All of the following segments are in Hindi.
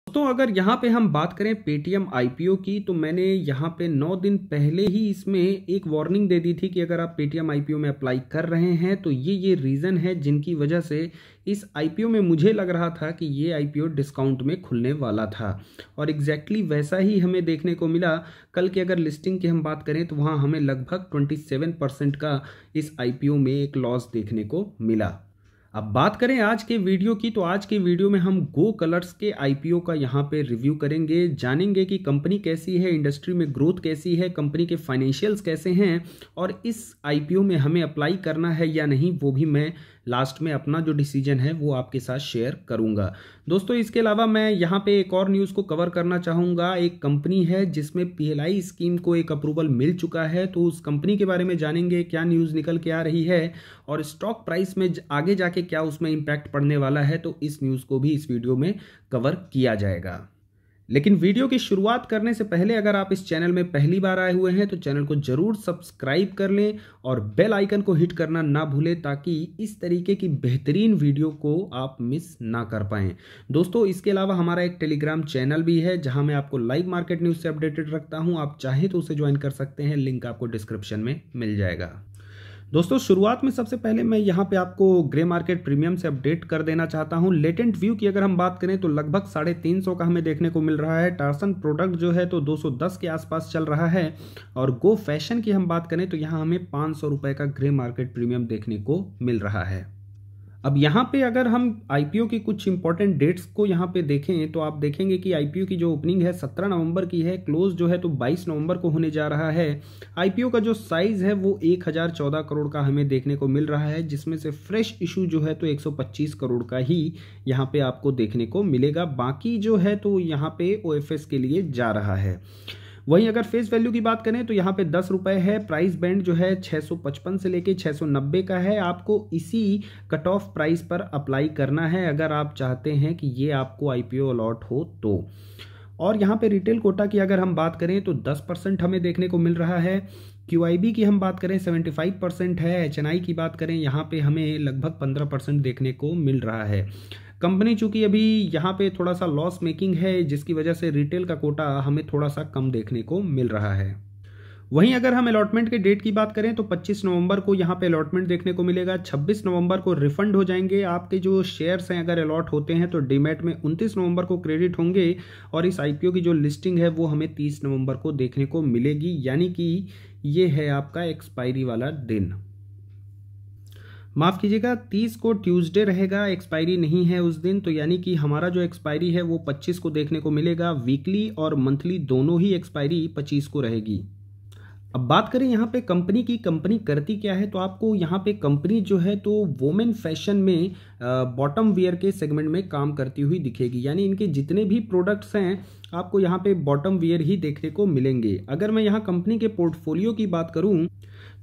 दोस्तों अगर यहाँ पे हम बात करें पेटीएम आईपीओ की, तो मैंने यहाँ पे 9 दिन पहले ही इसमें एक वार्निंग दे दी थी कि अगर आप पेटीएम आईपीओ में अप्लाई कर रहे हैं तो ये रीज़न है जिनकी वजह से इस आईपीओ में मुझे लग रहा था कि ये आईपीओ डिस्काउंट में खुलने वाला था और एग्जैक्टली वैसा ही हमें देखने को मिला। कल की अगर लिस्टिंग की हम बात करें तो वहाँ हमें लगभग 27% का इस आईपीओ में एक लॉस देखने को मिला। अब बात करें आज के वीडियो की, तो आज के वीडियो में हम गो कलर्स के आईपीओ का यहाँ पे रिव्यू करेंगे, जानेंगे कि कंपनी कैसी है, इंडस्ट्री में ग्रोथ कैसी है, कंपनी के फाइनेंशियल्स कैसे हैं और इस आईपीओ में हमें अप्लाई करना है या नहीं, वो भी मैं लास्ट में अपना जो डिसीजन है वो आपके साथ शेयर करूंगा। दोस्तों इसके अलावा मैं यहाँ पे एक और न्यूज़ को कवर करना चाहूँगा। एक कंपनी है जिसमें पीएलआई स्कीम को एक अप्रूवल मिल चुका है, तो उस कंपनी के बारे में जानेंगे क्या न्यूज़ निकल के आ रही है और स्टॉक प्राइस में आगे जाके क्या उसमें इम्पैक्ट पड़ने वाला है, तो इस न्यूज़ को भी इस वीडियो में कवर किया जाएगा। लेकिन वीडियो की शुरुआत करने से पहले अगर आप इस चैनल में पहली बार आए हुए हैं तो चैनल को जरूर सब्सक्राइब कर लें और बेल आइकन को हिट करना ना भूलें ताकि इस तरीके की बेहतरीन वीडियो को आप मिस ना कर पाएं। दोस्तों इसके अलावा हमारा एक टेलीग्राम चैनल भी है जहां मैं आपको लाइव मार्केट न्यूज़ से अपडेटेड रखता हूं, आप चाहे तो उसे ज्वाइन कर सकते हैं, लिंक आपको डिस्क्रिप्शन में मिल जाएगा। दोस्तों शुरुआत में सबसे पहले मैं यहाँ पे आपको ग्रे मार्केट प्रीमियम से अपडेट कर देना चाहता हूँ। लेटेंट व्यू की अगर हम बात करें तो लगभग 350 का हमें देखने को मिल रहा है। टार्सन प्रोडक्ट जो है तो 210 के आसपास चल रहा है और गो फैशन की हम बात करें तो यहाँ हमें 500 रुपये का ग्रे मार्केट प्रीमियम देखने को मिल रहा है। अब यहाँ पे अगर हम आईपीओ की कुछ इंपॉर्टेंट डेट्स को यहाँ पे देखें तो आप देखेंगे कि आईपीओ की जो ओपनिंग है 17 नवंबर की है, क्लोज जो है तो 22 नवंबर को होने जा रहा है। आईपीओ का जो साइज है वो 1014 करोड़ का हमें देखने को मिल रहा है, जिसमें से फ्रेश इशू जो है तो 125 करोड़ का ही यहाँ पे आपको देखने को मिलेगा। बाकी जो है तो यहाँ पे ओएफएस के लिए जा रहा है। वहीं अगर फेस वैल्यू की बात करें तो यहाँ पे 10 रुपये है। प्राइस बैंड जो है 655 से लेके 690 का है। आपको इसी कट ऑफ प्राइस पर अप्लाई करना है अगर आप चाहते हैं कि ये आपको आईपीओ अलॉट हो तो। और यहाँ पे रिटेल कोटा की अगर हम बात करें तो 10% हमें देखने को मिल रहा है। क्यूआईबी की हम बात करें 75% है। एचएनआई की बात करें यहाँ पे हमें लगभग 15% देखने को मिल रहा है। कंपनी चूंकि अभी यहाँ पे थोड़ा सा लॉस मेकिंग है, जिसकी वजह से रिटेल का कोटा हमें थोड़ा सा कम देखने को मिल रहा है। वहीं अगर हम अलॉटमेंट के डेट की बात करें तो 25 नवंबर को यहाँ पे अलॉटमेंट देखने को मिलेगा। 26 नवंबर को रिफंड हो जाएंगे आपके जो शेयर्स हैं, अगर अलॉट होते हैं तो डीमैट में 29 नवंबर को क्रेडिट होंगे और इस आईपीओ की जो लिस्टिंग है वो हमें 30 नवंबर को देखने को मिलेगी, यानी कि ये है आपका एक्सपायरी वाला दिन। माफ़ कीजिएगा, 30 को ट्यूसडे रहेगा, एक्सपायरी नहीं है उस दिन, तो यानी कि हमारा जो एक्सपायरी है वो 25 को देखने को मिलेगा। वीकली और मंथली दोनों ही एक्सपायरी 25 को रहेगी। अब बात करें यहाँ पे कंपनी की, कंपनी करती क्या है, तो आपको यहाँ पे कंपनी जो है तो वोमेन फैशन में बॉटम वियर के सेगमेंट में काम करती हुई दिखेगी, यानी इनके जितने भी प्रोडक्ट्स हैं आपको यहाँ पे बॉटम वियर ही देखने को मिलेंगे। अगर मैं यहाँ कंपनी के पोर्टफोलियो की बात करूँ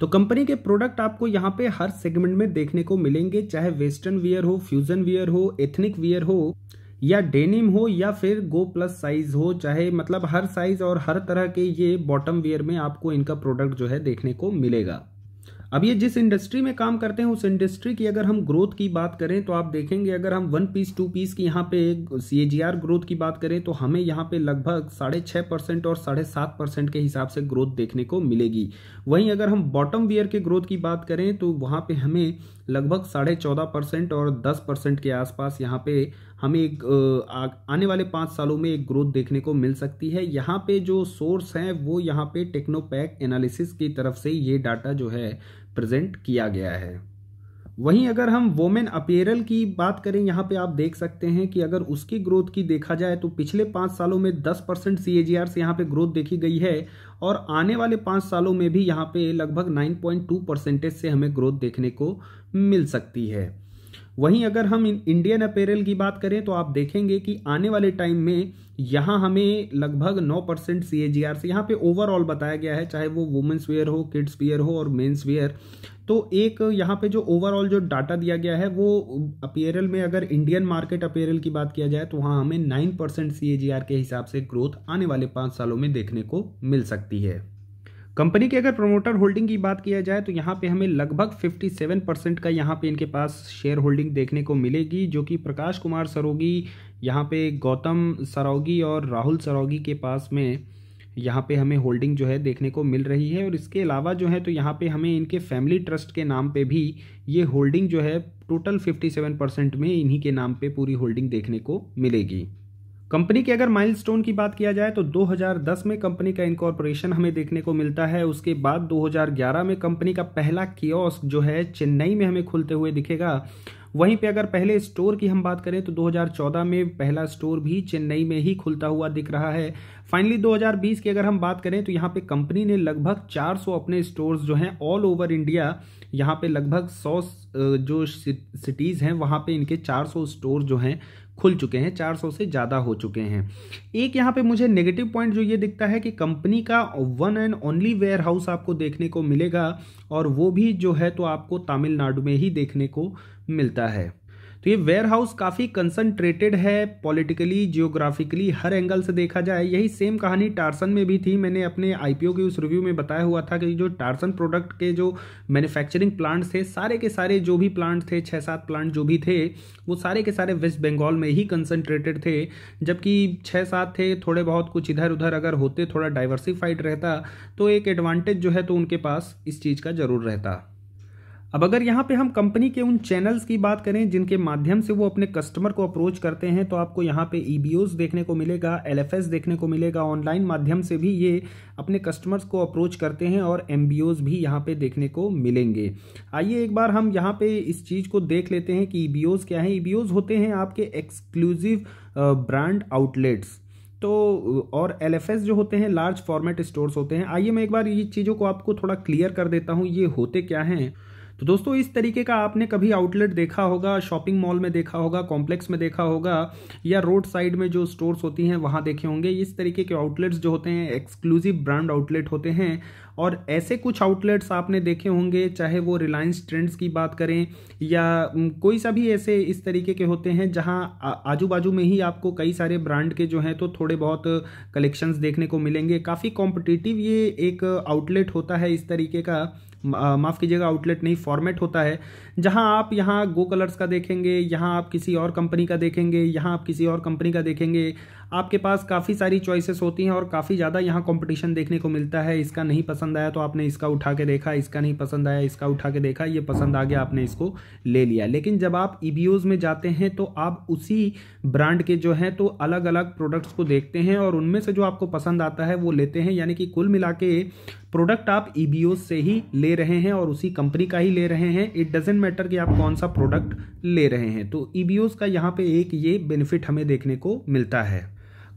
तो कंपनी के प्रोडक्ट आपको यहाँ पे हर सेगमेंट में देखने को मिलेंगे, चाहे वेस्टर्न वियर हो, फ्यूजन वियर हो, एथनिक वियर हो या डेनिम हो या फिर गो प्लस साइज हो, चाहे मतलब हर साइज और हर तरह के ये बॉटम वियर में आपको इनका प्रोडक्ट जो है देखने को मिलेगा। अब ये जिस इंडस्ट्री में काम करते हैं उस इंडस्ट्री की अगर हम ग्रोथ की बात करें तो आप देखेंगे अगर हम 1 पीस 2 पीस की यहाँ पे सीएजीआर ग्रोथ की बात करें तो हमें यहाँ पे लगभग 6.5% और 7.5% के हिसाब से ग्रोथ देखने को मिलेगी। वहीं अगर हम बॉटम वियर के ग्रोथ की बात करें तो वहाँ पे हमें लगभग 14.5% और 10% के आसपास यहाँ पे हमें आने वाले 5 सालों में एक ग्रोथ देखने को मिल सकती है। यहाँ पे जो सोर्स हैं वो यहाँ पे टेक्नोपैक एनालिसिस की तरफ से ये डाटा जो है प्रेजेंट किया गया है। वहीं अगर हम वोमेन अपीयरल की बात करें, यहाँ पे आप देख सकते हैं कि अगर उसकी ग्रोथ की देखा जाए तो पिछले 5 सालों में 10% सीएजीआर से यहाँ पे ग्रोथ देखी गई है और आने वाले 5 सालों में भी यहाँ पे लगभग 9.2% से हमें ग्रोथ देखने को मिल सकती है। वहीं अगर हम इंडियन अपीयरल की बात करें तो आप देखेंगे कि आने वाले टाइम में यहाँ हमें लगभग 9% सीएजीआर से यहाँ पे ओवरऑल बताया गया है, चाहे वो वुमेन्स वेयर हो, किड्स वेयर हो और मेंस वेयर। तो एक यहाँ पे जो ओवरऑल जो डाटा दिया गया है वो अपीयरल में अगर इंडियन मार्केट अपीयरल की बात किया जाए तो वहाँ हमें 9% सीएजीआर के हिसाब से ग्रोथ आने वाले 5 सालों में देखने को मिल सकती है। कंपनी के अगर प्रमोटर होल्डिंग की बात किया जाए तो यहाँ पे हमें लगभग 57% का यहाँ पे इनके पास शेयर होल्डिंग देखने को मिलेगी, जो कि प्रकाश कुमार सरोगी यहाँ पे गौतम सरौगी और राहुल सरौगी के पास में यहाँ पे हमें होल्डिंग जो है देखने को मिल रही है। और इसके अलावा जो है तो यहाँ पे हमें इनके फैमिली ट्रस्ट के नाम पे भी ये होल्डिंग जो है टोटल 57% में इन्हीं के नाम पे पूरी होल्डिंग देखने को मिलेगी। कंपनी के अगर माइलस्टोन की बात किया जाए तो 2010 में कंपनी का इनकॉर्पोरेशन हमें देखने को मिलता है। उसके बाद 2011 में कंपनी का पहला कियोस्क जो है चेन्नई में हमें खुलते हुए दिखेगा। वहीं पे अगर पहले स्टोर की हम बात करें तो 2014 में पहला स्टोर भी चेन्नई में ही खुलता हुआ दिख रहा है। फाइनली 2020 की अगर हम बात करें तो यहाँ पे कंपनी ने लगभग 400 अपने स्टोर्स जो हैं ऑल ओवर इंडिया, यहाँ पे लगभग 100 जो सिटीज़ हैं वहाँ पे इनके 400 स्टोर जो हैं खुल चुके हैं, 400 से ज़्यादा हो चुके हैं। एक यहाँ पे मुझे नेगेटिव पॉइंट जो ये दिखता है कि कंपनी का one and only warehouse आपको देखने को मिलेगा, और वो भी जो है तो आपको तमिलनाडु में ही देखने को मिलता है। तो ये वेयर हाउस काफ़ी कंसंट्रेटेड है पॉलिटिकली, जियोग्राफिकली, हर एंगल से देखा जाए। यही सेम कहानी टार्सन में भी थी। मैंने अपने आईपीओ के उस रिव्यू में बताया हुआ था कि जो टार्सन प्रोडक्ट के जो मैन्युफैक्चरिंग प्लांट्स थे, सारे के सारे जो भी प्लांट थे, 6-7 प्लांट जो भी थे, वो सारे के सारे वेस्ट बंगाल में ही कंसंट्रेटेड थे। जबकि 6-7 थे, थोड़े बहुत कुछ इधर उधर अगर होते, थोड़ा डाइवर्सिफाइड रहता तो एक एडवांटेज जो है तो उनके पास इस चीज़ का ज़रूर रहता। अब अगर यहाँ पे हम कंपनी के उन चैनल्स की बात करें जिनके माध्यम से वो अपने कस्टमर को अप्रोच करते हैं, तो आपको यहाँ पे ईबीओस देखने को मिलेगा, एलएफएस देखने को मिलेगा। ऑनलाइन माध्यम से भी ये अपने कस्टमर्स को अप्रोच करते हैं और एमबीओस भी यहाँ पे देखने को मिलेंगे। आइए एक बार हम यहाँ पे इस चीज़ को देख लेते हैं कि ईबीओस क्या है। ईबीओस होते हैं आपके एक्सक्लूसिव ब्रांड आउटलेट्स, तो और एलएफएस जो होते हैं लार्ज फॉर्मेट स्टोर्स होते हैं। आइए मैं एक बार ये चीज़ों को आपको थोड़ा क्लियर कर देता हूँ, ये होते क्या हैं। तो दोस्तों इस तरीके का आपने कभी आउटलेट देखा होगा, शॉपिंग मॉल में देखा होगा, कॉम्प्लेक्स में देखा होगा, या रोड साइड में जो स्टोर्स होती हैं वहाँ देखे होंगे। इस तरीके के आउटलेट्स जो होते हैं एक्सक्लूसिव ब्रांड आउटलेट होते हैं। और ऐसे कुछ आउटलेट्स आपने देखे होंगे, चाहे वो रिलायंस ट्रेंड्स की बात करें या कोई सा भी ऐसे इस तरीके के होते हैं जहाँ आजू बाजू में ही आपको कई सारे ब्रांड के जो हैं तो थोड़े बहुत कलेक्शंस देखने को मिलेंगे। काफ़ी कॉम्पिटिटिव ये एक आउटलेट होता है इस तरीके का, माफ़ कीजिएगा आउटलेट नहीं, फॉर्मेट होता है, जहां आप यहाँ गो कलर्स का देखेंगे, यहाँ आप किसी और कंपनी का देखेंगे, यहाँ आप किसी और कंपनी का देखेंगे। आपके पास काफ़ी सारी चॉइसेस होती हैं और काफ़ी ज़्यादा यहाँ कंपटीशन देखने को मिलता है। इसका नहीं पसंद आया तो आपने इसका उठा के देखा, इसका नहीं पसंद आया इसका उठा के देखा, ये पसंद आ गया आपने इसको ले लिया। लेकिन जब आप ईबीओज में जाते हैं तो आप उसी ब्रांड के जो हैं तो अलग अलग प्रोडक्ट्स को देखते हैं और उनमें से जो आपको पसंद आता है वो लेते हैं। यानी कि कुल मिला के प्रोडक्ट आप ईबीओज से ही ले रहे हैं और उसी कंपनी का ही ले रहे हैं। इट डजेंट मैटर कि आप कौन सा प्रोडक्ट ले रहे हैं। तो ईबीओज का यहाँ पे एक ये बेनिफिट हमें देखने को मिलता है।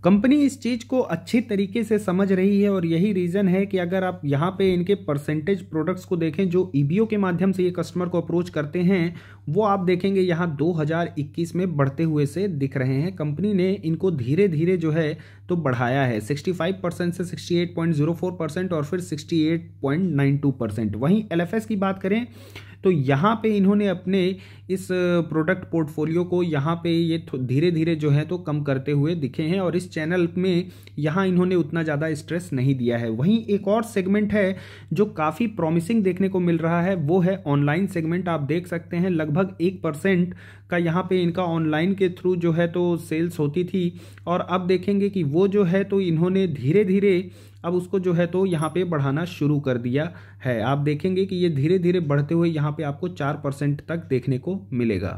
कंपनी इस चीज़ को अच्छी तरीके से समझ रही है और यही रीज़न है कि अगर आप यहाँ पे इनके परसेंटेज प्रोडक्ट्स को देखें जो ईबीओ के माध्यम से ये कस्टमर को अप्रोच करते हैं, वो आप देखेंगे यहाँ 2021 में बढ़ते हुए से दिख रहे हैं। कंपनी ने इनको धीरे धीरे जो है तो बढ़ाया है 65% से 68.04% और फिर 68.92%। वहीं एलएफएस की बात करें तो यहाँ पे इन्होंने अपने इस प्रोडक्ट पोर्टफोलियो को यहाँ पे ये धीरे धीरे जो है तो कम करते हुए दिखे हैं और इस चैनल में यहाँ इन्होंने उतना ज़्यादा स्ट्रेस नहीं दिया है। वहीं एक और सेगमेंट है जो काफ़ी प्रॉमिसिंग देखने को मिल रहा है, वो है ऑनलाइन सेगमेंट। आप देख सकते हैं लगभग 1% का यहाँ पे इनका ऑनलाइन के थ्रू जो है तो सेल्स होती थी और अब देखेंगे कि वो जो है तो इन्होंने धीरे धीरे अब उसको जो है तो यहाँ पे बढ़ाना शुरू कर दिया है। आप देखेंगे कि ये धीरे धीरे बढ़ते हुए यहाँ पे आपको 4% तक देखने को मिलेगा।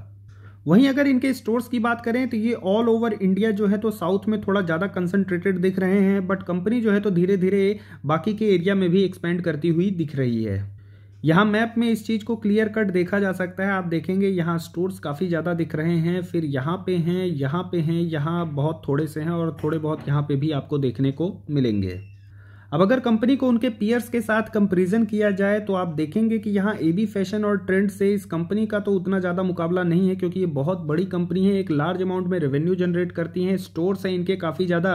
वहीं अगर इनके स्टोर्स की बात करें तो ये ऑल ओवर इंडिया जो है तो साउथ में थोड़ा ज़्यादा कंसंट्रेटेड दिख रहे हैं, बट कंपनी जो है तो धीरे धीरे बाकी के एरिया में भी एक्सपेंड करती हुई दिख रही है। यहाँ मैप में इस चीज़ को क्लियर कट देखा जा सकता है। आप देखेंगे यहाँ स्टोर्स काफ़ी ज़्यादा दिख रहे हैं, फिर यहाँ पे हैं, यहाँ पे हैं, यहाँ बहुत थोड़े से हैं और थोड़े बहुत यहाँ पे भी आपको देखने को मिलेंगे। अब अगर कंपनी को उनके पीयर्स के साथ कंपैरिजन किया जाए तो आप देखेंगे कि यहाँ एबी फैशन और ट्रेंड से इस कंपनी का तो उतना ज़्यादा मुकाबला नहीं है, क्योंकि ये बहुत बड़ी कंपनी है, एक लार्ज अमाउंट में रेवेन्यू जनरेट करती हैं, स्टोर्स हैं इनके काफ़ी ज़्यादा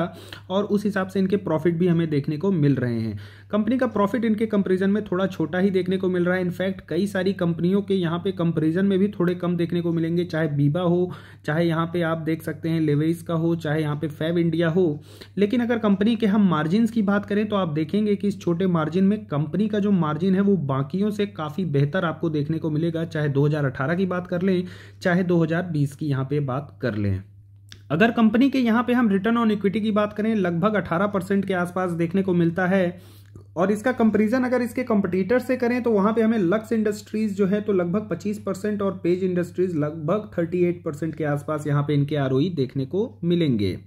और उस हिसाब से इनके प्रॉफिट भी हमें देखने को मिल रहे हैं। कंपनी का प्रॉफिट इनके कंपैरिजन में थोड़ा छोटा ही देखने को मिल रहा है। इनफैक्ट कई सारी कंपनियों के यहाँ पे कंपैरिजन में भी थोड़े कम देखने को मिलेंगे, चाहे बीबा हो, चाहे यहाँ पे आप देख सकते हैं लेविस का हो, चाहे यहाँ पे फैब इंडिया हो। लेकिन अगर कंपनी के हम मार्जिन की बात करें तो आप देखेंगे कि इस छोटे मार्जिन में कंपनी का जो मार्जिन है वो बाकियों से काफ़ी बेहतर आपको देखने को मिलेगा, चाहे 2018 की बात कर लें, चाहे 2020 की यहाँ पे बात कर लें। अगर कंपनी के यहाँ पे हम रिटर्न ऑन इक्विटी की बात करें, लगभग 18% के आसपास देखने को मिलता है। और इसका कंपैरिजन अगर इसके कंपटीटर से करें तो वहाँ पे हमें लक्स इंडस्ट्रीज जो है तो लगभग 25% और पेज इंडस्ट्रीज लगभग 38% के आसपास यहाँ पे इनके आरओई देखने को मिलेंगे।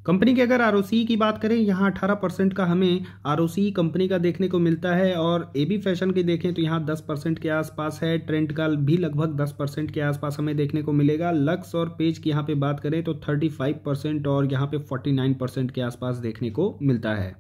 कंपनी के अगर आरओसी की बात करें, यहाँ 18% का हमें आरओसी कंपनी का देखने को मिलता है। और एबी फैशन के देखें तो यहाँ 10% के आसपास है। ट्रेंड का भी लगभग 10% के आसपास हमें देखने को मिलेगा। लक्स और पेज की यहाँ पे बात करें तो 35% और यहाँ पे 49% के आसपास देखने को मिलता है।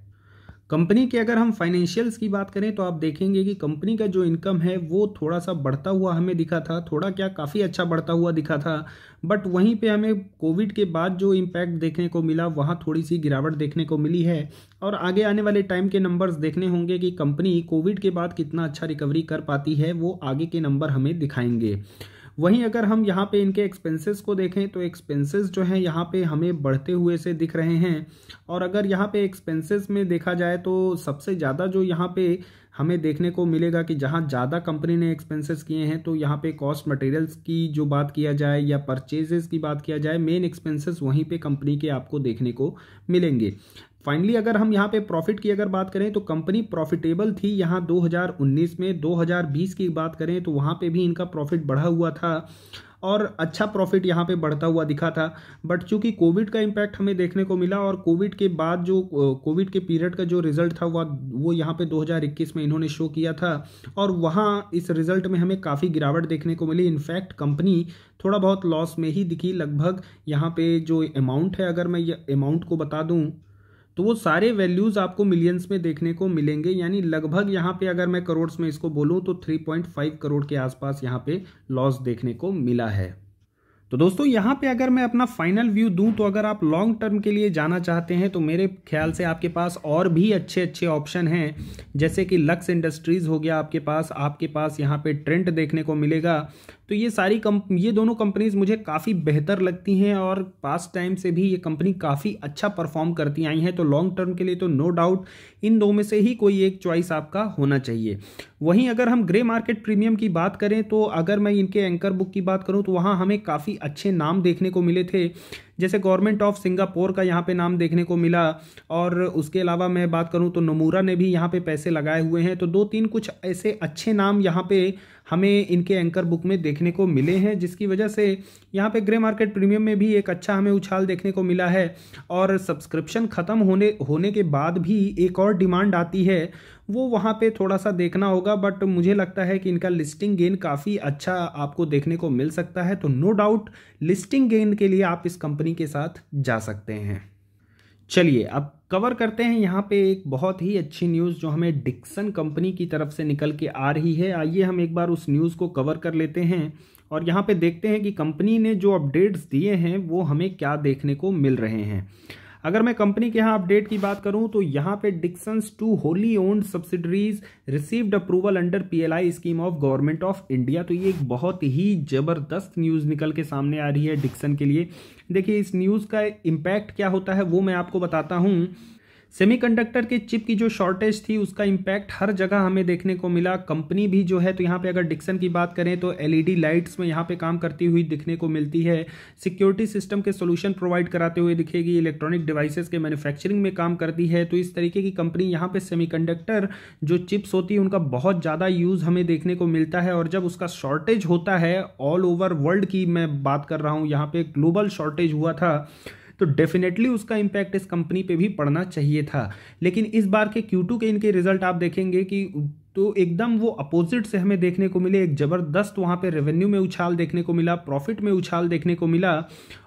कंपनी के अगर हम फाइनेंशियल्स की बात करें तो आप देखेंगे कि कंपनी का जो इनकम है वो थोड़ा सा बढ़ता हुआ हमें दिखा था, थोड़ा क्या काफ़ी अच्छा बढ़ता हुआ दिखा था। बट वहीं पे हमें कोविड के बाद जो इम्पैक्ट देखने को मिला वहाँ थोड़ी सी गिरावट देखने को मिली है। और आगे आने वाले टाइम के नंबर्स देखने होंगे कि कंपनी कोविड के बाद कितना अच्छा रिकवरी कर पाती है, वो आगे के नंबर हमें दिखाएंगे। वहीं अगर हम यहाँ पे इनके एक्सपेंसेस को देखें तो एक्सपेंसेस जो हैं यहाँ पे हमें बढ़ते हुए से दिख रहे हैं। और अगर यहाँ पे एक्सपेंसेस में देखा जाए तो सबसे ज़्यादा जो यहाँ पे हमें देखने को मिलेगा कि जहाँ ज़्यादा कंपनी ने एक्सपेंसेस किए हैं तो यहाँ पे कॉस्ट मटेरियल्स की जो बात किया जाए या परचेजेस की बात किया जाए, मेन एक्सपेंसेस वहीं पे कंपनी के आपको देखने को मिलेंगे। फाइनली अगर हम यहाँ पे प्रॉफिट की अगर बात करें तो कंपनी प्रॉफिटेबल थी यहाँ 2019 में। 2020 की बात करें तो वहाँ पे भी इनका प्रॉफिट बढ़ा हुआ था और अच्छा प्रॉफिट यहाँ पे बढ़ता हुआ दिखा था। बट चूंकि कोविड का इम्पैक्ट हमें देखने को मिला और कोविड के बाद जो कोविड के पीरियड का जो रिजल्ट था वो यहाँ पे 2021 में इन्होंने शो किया था और वहाँ इस रिजल्ट में हमें काफ़ी गिरावट देखने को मिली। इनफैक्ट कंपनी थोड़ा बहुत लॉस में ही दिखी। लगभग यहाँ पे जो अमाउंट है, अगर मैं ये अमाउंट को बता दूँ तो वो सारे वैल्यूज़ आपको मिलियंस में देखने को मिलेंगे। यानी लगभग यहाँ पे अगर मैं करोड़ में इसको बोलूँ तो 3.5 करोड़ के आसपास यहाँ पे लॉस देखने को मिला है। तो दोस्तों यहाँ पे अगर मैं अपना फाइनल व्यू दूं तो अगर आप लॉन्ग टर्म के लिए जाना चाहते हैं तो मेरे ख्याल से आपके पास और भी अच्छे अच्छे ऑप्शन हैं, जैसे कि लक्स इंडस्ट्रीज़ हो गया आपके पास यहाँ पे ट्रेंड देखने को मिलेगा। तो ये दोनों कंपनीज मुझे काफ़ी बेहतर लगती हैं और पास्ट टाइम से भी ये कंपनी काफ़ी अच्छा परफॉर्म करती आई हैं। तो लॉन्ग टर्म के लिए तो नो डाउट इन दो में से ही कोई एक चॉइस आपका होना चाहिए। वहीं अगर हम ग्रे मार्केट प्रीमियम की बात करें तो अगर मैं इनके एंकर बुक की बात करूं तो वहां हमें काफ़ी अच्छे नाम देखने को मिले थे, जैसे गवर्नमेंट ऑफ सिंगापुर का यहाँ पे नाम देखने को मिला। और उसके अलावा मैं बात करूँ तो नोमुरा ने भी यहाँ पे पैसे लगाए हुए हैं। तो 2-3 कुछ ऐसे अच्छे नाम यहाँ पे हमें इनके एंकर बुक में देखने को मिले हैं, जिसकी वजह से यहाँ पे ग्रे मार्केट प्रीमियम में भी एक अच्छा हमें उछाल देखने को मिला है। और सब्सक्रिप्शन ख़त्म होने के बाद भी एक और डिमांड आती है, वो वहाँ पे थोड़ा सा देखना होगा। बट मुझे लगता है कि इनका लिस्टिंग गेन काफ़ी अच्छा आपको देखने को मिल सकता है। तो नो डाउट लिस्टिंग गेन के लिए आप इस कंपनी के साथ जा सकते हैं। चलिए अब कवर करते हैं यहाँ पे एक बहुत ही अच्छी न्यूज़ जो हमें डिक्सन कंपनी की तरफ से निकल के आ रही है। आइए हम एक बार उस न्यूज़ को कवर कर लेते हैं और यहाँ पे देखते हैं कि कंपनी ने जो अपडेट्स दिए हैं वो हमें क्या देखने को मिल रहे हैं। अगर मैं कंपनी के यहाँ अपडेट की बात करूँ तो यहाँ पे डिक्सन्स 2 wholly owned subsidiaries received approval under PLI scheme of government of India. तो ये एक बहुत ही ज़बरदस्त न्यूज़ निकल के सामने आ रही है डिक्सन के लिए। देखिए इस न्यूज़ का इम्पैक्ट क्या होता है वो मैं आपको बताता हूँ। सेमीकंडक्टर के चिप की जो शॉर्टेज थी उसका इम्पैक्ट हर जगह हमें देखने को मिला। कंपनी भी जो है तो यहाँ पे अगर डिक्सन की बात करें तो एलईडी लाइट्स में यहाँ पे काम करती हुई दिखने को मिलती है, सिक्योरिटी सिस्टम के सोल्यूशन प्रोवाइड कराते हुए दिखेगी, इलेक्ट्रॉनिक डिवाइसेस के मैन्युफैक्चरिंग में काम करती है। तो इस तरीके की कंपनी यहाँ पे सेमीकंडक्टर जो चिप्स होती है उनका बहुत ज़्यादा यूज़ हमें देखने को मिलता है। और जब उसका शॉर्टेज होता है ऑल ओवर वर्ल्ड की मैं बात कर रहा हूँ, यहाँ पे ग्लोबल शॉर्टेज हुआ था, तो डेफिनेटली उसका इम्पैक्ट इस कंपनी पे भी पड़ना चाहिए था। लेकिन इस बार के Q2 के इनके रिजल्ट आप देखेंगे कि तो एकदम वो अपोजिट से हमें देखने को मिले। एक ज़बरदस्त वहाँ पे रेवेन्यू में उछाल देखने को मिला, प्रॉफिट में उछाल देखने को मिला।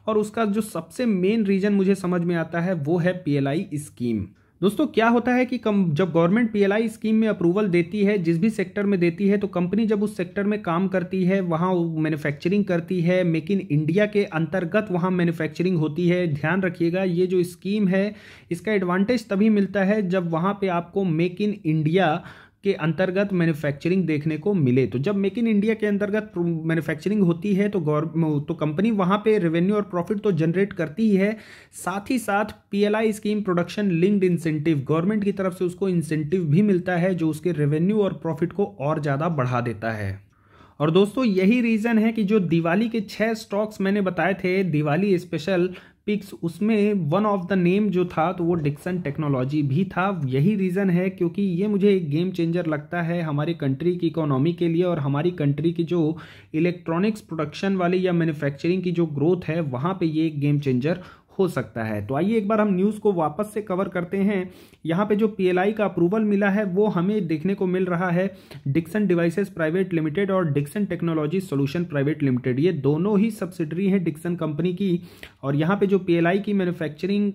और उसका जो सबसे मेन रीज़न मुझे समझ में आता है वो है पीएलआई स्कीम। दोस्तों क्या होता है कि जब गवर्नमेंट पीएलआई स्कीम में अप्रूवल देती है, जिस भी सेक्टर में देती है, तो कंपनी जब उस सेक्टर में काम करती है वहाँ मैन्युफैक्चरिंग करती है। मेक इन इंडिया के अंतर्गत वहाँ मैन्युफैक्चरिंग होती है। ध्यान रखिएगा ये जो स्कीम है इसका एडवांटेज तभी मिलता है जब वहाँ पे आपको मेक इन इंडिया के अंतर्गत मैन्युफैक्चरिंग देखने को मिले। तो जब मेक इन इंडिया के अंतर्गत मैन्युफैक्चरिंग होती है तो कंपनी वहाँ पे रेवेन्यू और प्रॉफिट तो जनरेट करती ही है, साथ ही साथ PLI scheme production linked incentive government की तरफ से उसको इंसेंटिव भी मिलता है जो उसके रेवेन्यू और प्रॉफिट को और ज़्यादा बढ़ा देता है। और दोस्तों यही रीज़न है कि जो दिवाली के 6 स्टॉक्स मैंने बताए थे दिवाली स्पेशल पिक्स, उसमें वन ऑफ द नेम जो था तो वो डिक्सन टेक्नोलॉजी भी था। यही रीज़न है क्योंकि ये मुझे एक गेम चेंजर लगता है हमारी कंट्री की इकोनॉमी के लिए, और हमारी कंट्री की जो इलेक्ट्रॉनिक्स प्रोडक्शन वाली या मैन्युफैक्चरिंग की जो ग्रोथ है वहाँ पे ये एक गेम चेंजर हो सकता है। तो आइए एक बार हम न्यूज़ को वापस से कवर करते हैं। यहाँ पे जो पीएलआई का अप्रूवल मिला है वो हमें देखने को मिल रहा है डिक्सन डिवाइसेस प्राइवेट लिमिटेड और Dixon technology solution private limited, ये दोनों ही सब्सिडरी हैं डिक्सन कंपनी की। और यहाँ पे जो पीएलआई की मैन्युफैक्चरिंग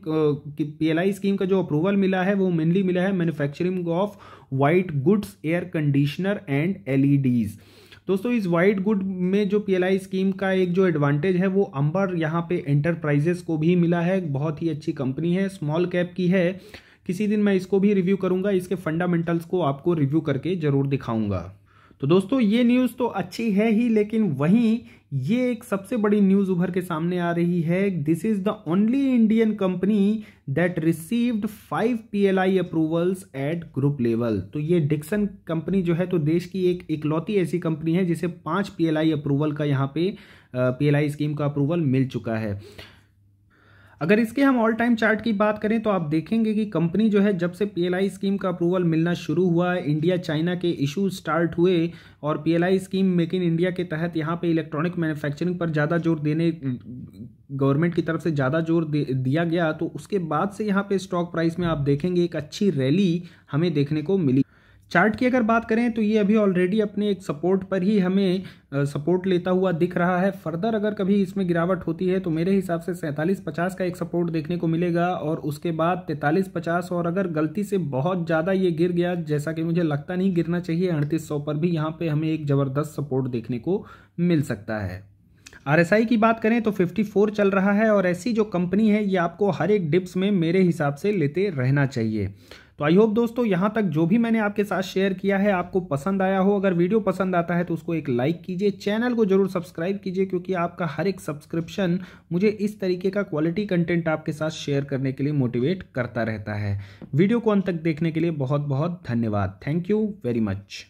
पीएलआई स्कीम का जो अप्रूवल मिला है वो मेनली मिला है manufacturing of white goods, air conditioner and LEDs. दोस्तों इस वाइट गुड में जो पीएलआई स्कीम का एक जो एडवांटेज है वो अंबर यहाँ पे एंटरप्राइजेस को भी मिला है। बहुत ही अच्छी कंपनी है, स्मॉल कैप की है। किसी दिन मैं इसको भी रिव्यू करूंगा, इसके फंडामेंटल्स को आपको रिव्यू करके जरूर दिखाऊंगा। तो दोस्तों ये न्यूज़ तो अच्छी है ही, लेकिन वहीं ये एक सबसे बड़ी न्यूज़ उभर के सामने आ रही है। This is the only Indian company that received 5 PLI approvals at group level. तो ये डिक्सन कंपनी जो है तो देश की एक इकलौती ऐसी कंपनी है जिसे 5 पीएलआई अप्रूवल का यहाँ पे पीएलआई स्कीम का अप्रूवल मिल चुका है। अगर इसके हम ऑल टाइम चार्ट की बात करें तो आप देखेंगे कि कंपनी जो है जब से पीएलआई स्कीम का अप्रूवल मिलना शुरू हुआ, इंडिया चाइना के इशू स्टार्ट हुए और PLI scheme make in India के तहत यहाँ पे इलेक्ट्रॉनिक मैन्युफैक्चरिंग पर ज़्यादा जोर देने गवर्नमेंट की तरफ से ज़्यादा जोर दिया गया, तो उसके बाद से यहाँ पे स्टॉक प्राइस में आप देखेंगे एक अच्छी रैली हमें देखने को मिली। चार्ट की अगर बात करें तो ये अभी ऑलरेडी अपने एक सपोर्ट पर ही हमें सपोर्ट लेता हुआ दिख रहा है। फर्दर अगर कभी इसमें गिरावट होती है तो मेरे हिसाब से 47.50 का एक सपोर्ट देखने को मिलेगा और उसके बाद 43.50, और अगर गलती से बहुत ज़्यादा ये गिर गया, जैसा कि मुझे लगता नहीं गिरना चाहिए, 3800 पर भी यहाँ पे हमें एक ज़बरदस्त सपोर्ट देखने को मिल सकता है। आरएसआई की बात करें तो 54 चल रहा है और ऐसी जो कंपनी है ये आपको हर एक डिप्स में मेरे हिसाब से लेते रहना चाहिए। तो आई होप दोस्तों यहाँ तक जो भी मैंने आपके साथ शेयर किया है आपको पसंद आया हो। अगर वीडियो पसंद आता है तो उसको एक लाइक कीजिए, चैनल को जरूर सब्सक्राइब कीजिए, क्योंकि आपका हर एक सब्सक्रिप्शन मुझे इस तरीके का क्वालिटी कंटेंट आपके साथ शेयर करने के लिए मोटिवेट करता रहता है। वीडियो को अंत तक देखने के लिए बहुत बहुत धन्यवाद। Thank you very much.